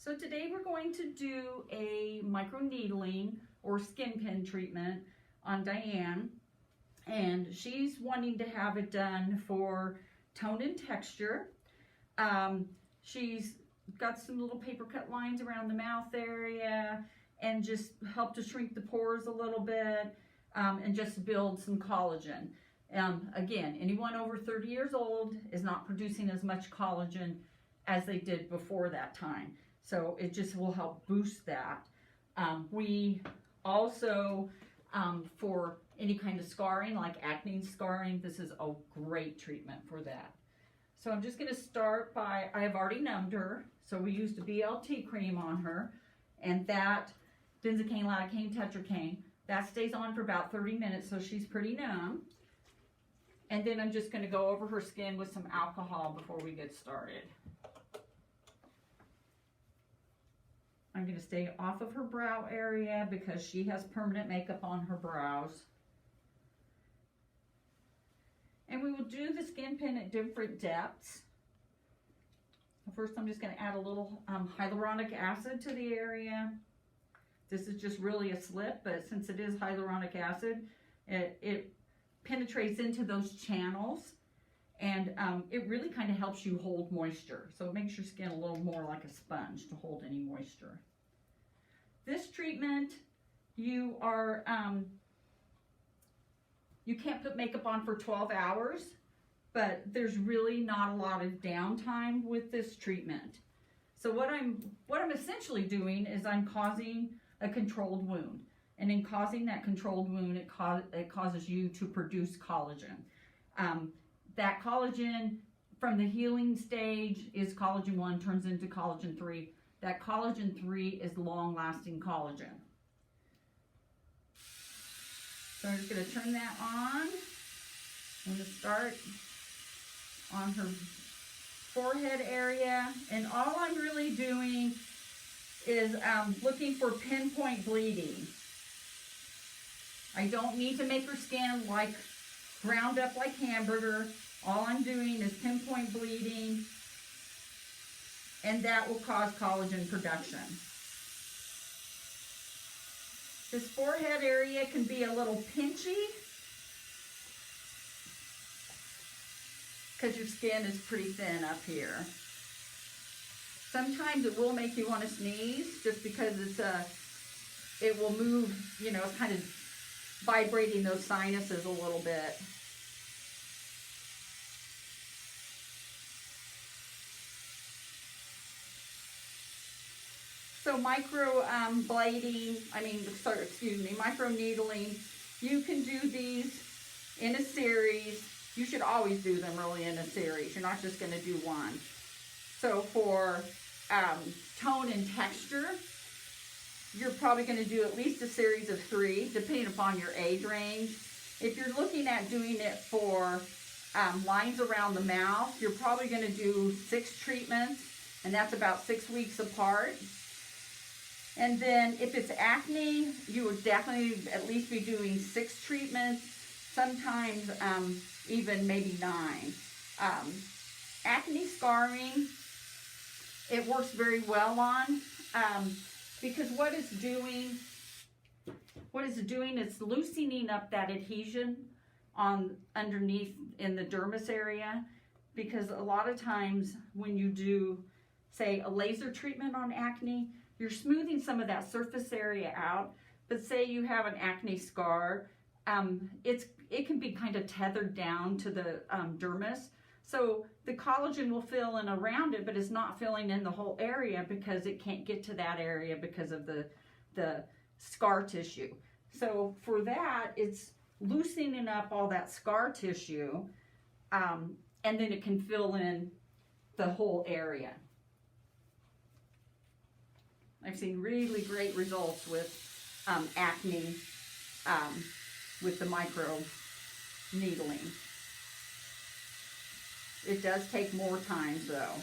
So today we're going to do a microneedling or skin pin treatment on Diane, and she's wanting to have it done for tone and texture. She's got some little paper cut lines around the mouth area and just help to shrink the pores a little bit, and just build some collagen. Again, anyone over 30 years old is not producing as much collagen as they did before that time. So it just will help boost that. We also, for any kind of scarring, like acne scarring, this is a great treatment for that. So I'm just gonna start by, I have already numbed her. So we used a BLT cream on her, and that benzocaine, lidocaine, tetracaine, that stays on for about 30 minutes, so she's pretty numb. And then I'm just gonna go over her skin with some alcohol before we get started. I'm going to stay off of her brow area because she has permanent makeup on her brows. And we will do the skin pin at different depths. First, I'm just going to add a little hyaluronic acid to the area. This is just really a slip, but since it is hyaluronic acid, it penetrates into those channels, and it really kind of helps you hold moisture. So it makes your skin a little more like a sponge to hold any moisture. This treatment, you can't put makeup on for 12 hours, but there's really not a lot of downtime with this treatment. So what I'm essentially doing is I'm causing a controlled wound. And in causing that controlled wound, it causes you to produce collagen. That collagen from the healing stage is collagen 1, turns into collagen 3. That collagen 3 is long-lasting collagen. So I'm just going to turn that on. I'm going to start on her forehead area. And all I'm really doing is looking for pinpoint bleeding. I don't need to make her skin like ground up like hamburger. All I'm doing is pinpoint bleeding, and that will cause collagen production. This forehead area can be a little pinchy because your skin is pretty thin up here. Sometimes it will make you want to sneeze just because it will move, you know, kind of vibrating those sinuses a little bit. So microneedling, you can do these in a series. You should always do them really in a series. You're not just going to do one. So for tone and texture, you're probably going to do at least a series of 3, depending upon your age range. If you're looking at doing it for lines around the mouth, you're probably going to do 6 treatments, and that's about 6 weeks apart. And then if it's acne, you would definitely at least be doing 6 treatments, sometimes even maybe 9. Acne scarring, it works very well on, because what it's doing is loosening up that adhesion on underneath in the dermis area, because a lot of times when you do, say, a laser treatment on acne, you're smoothing some of that surface area out. But say you have an acne scar, it can be kind of tethered down to the dermis. So the collagen will fill in around it, but it's not filling in the whole area because it can't get to that area because of the scar tissue. So for that, it's loosening up all that scar tissue, and then it can fill in the whole area. I've seen really great results with acne with the microneedling. It does take more time though.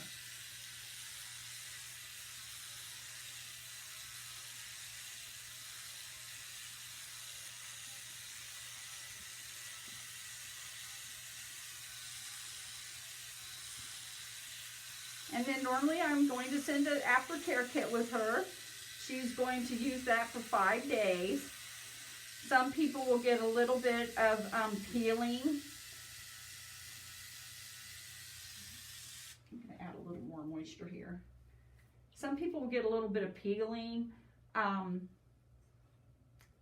And then normally I'm going to send an aftercare kit with her. She's going to use that for 5 days. Some people will get a little bit of peeling. I'm going to add a little more moisture here. Some people will get a little bit of peeling,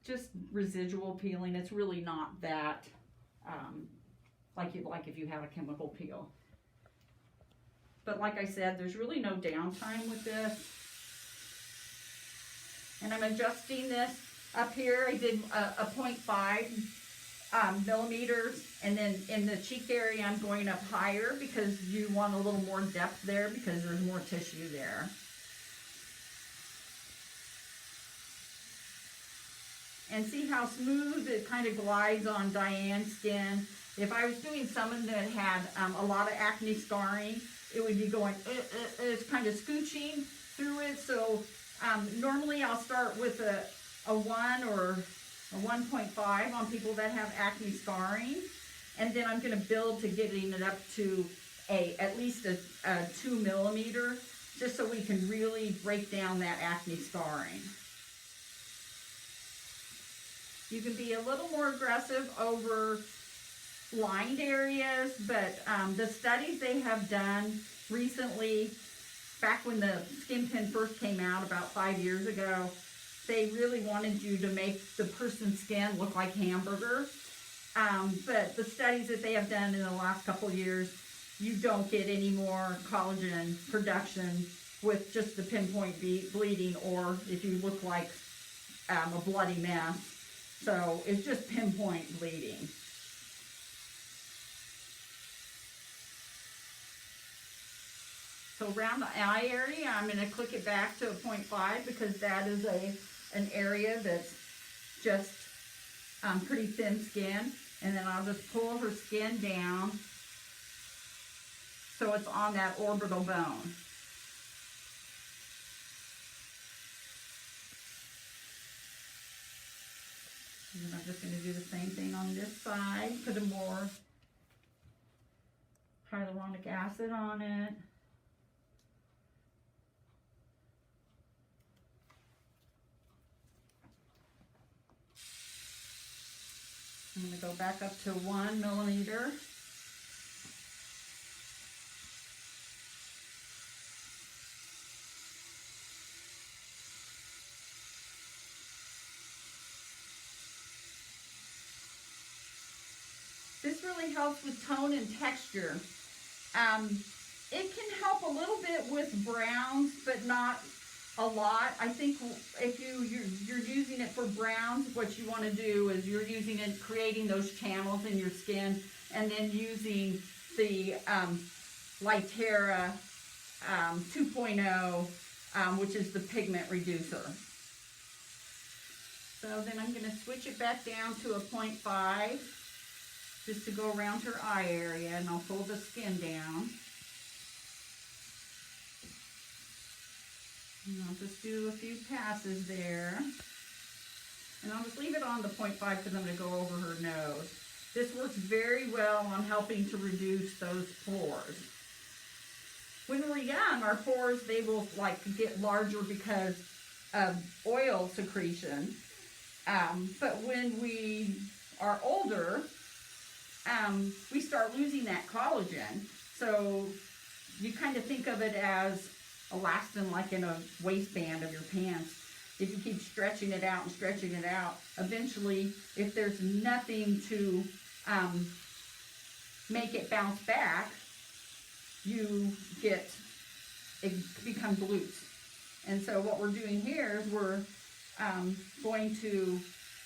just residual peeling. It's really not that like if you have a chemical peel. But like I said, there's really no downtime with this. And I'm adjusting this up here. I did a 0.5 millimeters, and then in the cheek area I'm going up higher because you want a little more depth there because there's more tissue there. And see how smooth it kind of glides on Diane's skin. If I was doing someone that had a lot of acne scarring, it would be going, it's kind of scooching through it. So normally I'll start with a 1 or a 1.5 on people that have acne scarring. And then I'm going to build to getting it up to at least a 2 millimeter, just so we can really break down that acne scarring. You can be a little more aggressive over lined areas, but the studies they have done recently, back when the skin pin first came out about 5 years ago, they really wanted you to make the person's skin look like hamburger. But the studies that they have done in the last couple years, you don't get any more collagen production with just the pinpoint bleeding, or if you look like a bloody mess. So it's just pinpoint bleeding. So around the eye area, I'm going to click it back to a 0.5 because that is an area that's just pretty thin skin. And then I'll just pull her skin down so it's on that orbital bone. And then I'm just going to do the same thing on this side. Put a more hyaluronic acid on it. I'm going to go back up to 1 millimeter. This really helps with tone and texture. It can help a little bit with browns, but not a lot. I think if you're using it for browns, what you want to do is you're using it, creating those channels in your skin, and then using the Litera 2.0, which is the pigment reducer. So then I'm going to switch it back down to a 0.5 just to go around her eye area, and I'll pull the skin down. And I'll just do a few passes there. And I'll just leave it on the 0.5 because I'm going to go over her nose. This works very well on helping to reduce those pores. When we're young, our pores, they will get larger because of oil secretion. But when we are older, we start losing that collagen. So you kind of think of it as elastin, like in a waistband of your pants. If you keep stretching it out and stretching it out, eventually, if there's nothing to make it bounce back, it becomes loose. And so what we're doing here is we're going to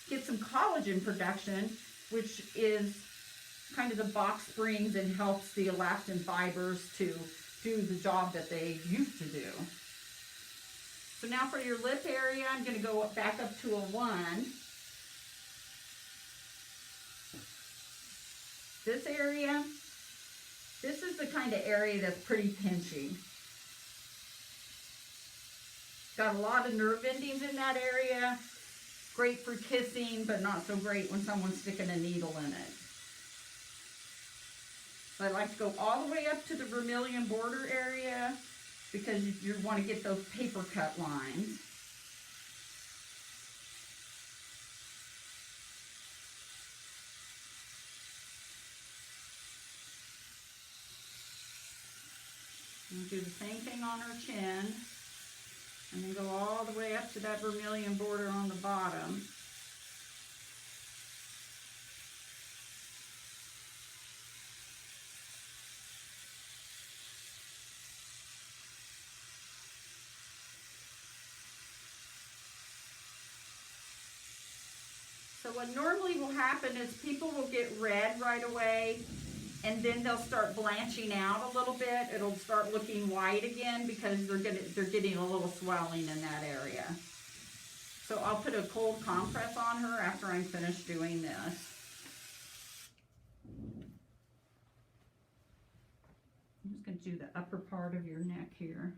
get some collagen production, which is kind of the box springs and helps the elastin fibers to do the job that they used to do. So now for your lip area, I'm going to go back up to a 1. This area, this is the kind of area that's pretty pinchy. Got a lot of nerve endings in that area. Great for kissing, but not so great when someone's sticking a needle in it. So I like to go all the way up to the vermilion border area because you want to get those paper cut lines. And do the same thing on her chin, and then go all the way up to that vermilion border on the bottom. So what normally will happen is people will get red right away, and then they'll start blanching out a little bit. It'll start looking white again because they're getting a little swelling in that area. So I'll put a cold compress on her after I'm finished doing this. I'm just going to do the upper part of your neck here.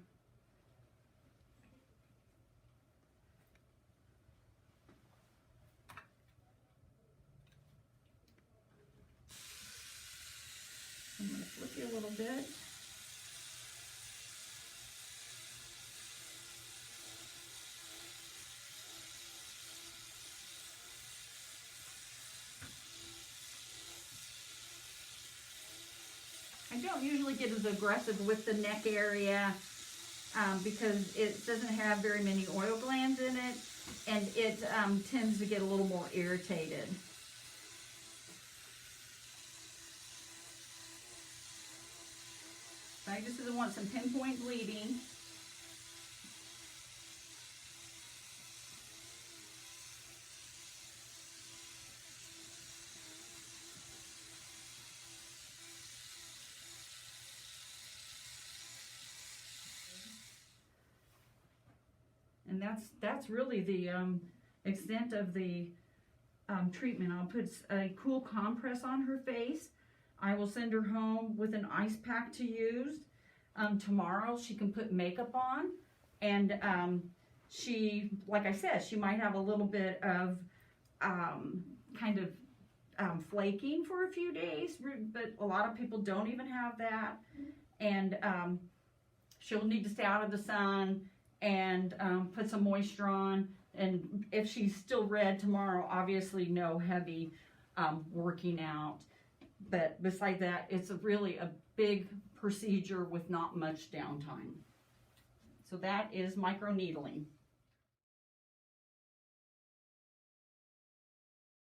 I'm going to flip you a little bit. I don't usually get as aggressive with the neck area because it doesn't have very many oil glands in it, and it tends to get a little more irritated. I just want some pinpoint bleeding. And that's really the extent of the treatment. I'll put a cool compress on her face. I will send her home with an ice pack to use. Tomorrow she can put makeup on, and she, like I said, she might have a little bit of kind of flaking for a few days, but a lot of people don't even have that. And she'll need to stay out of the sun and put some moisture on. And if she's still red tomorrow, obviously no heavy working out. But besides that, it's really a big procedure with not much downtime. So that is microneedling.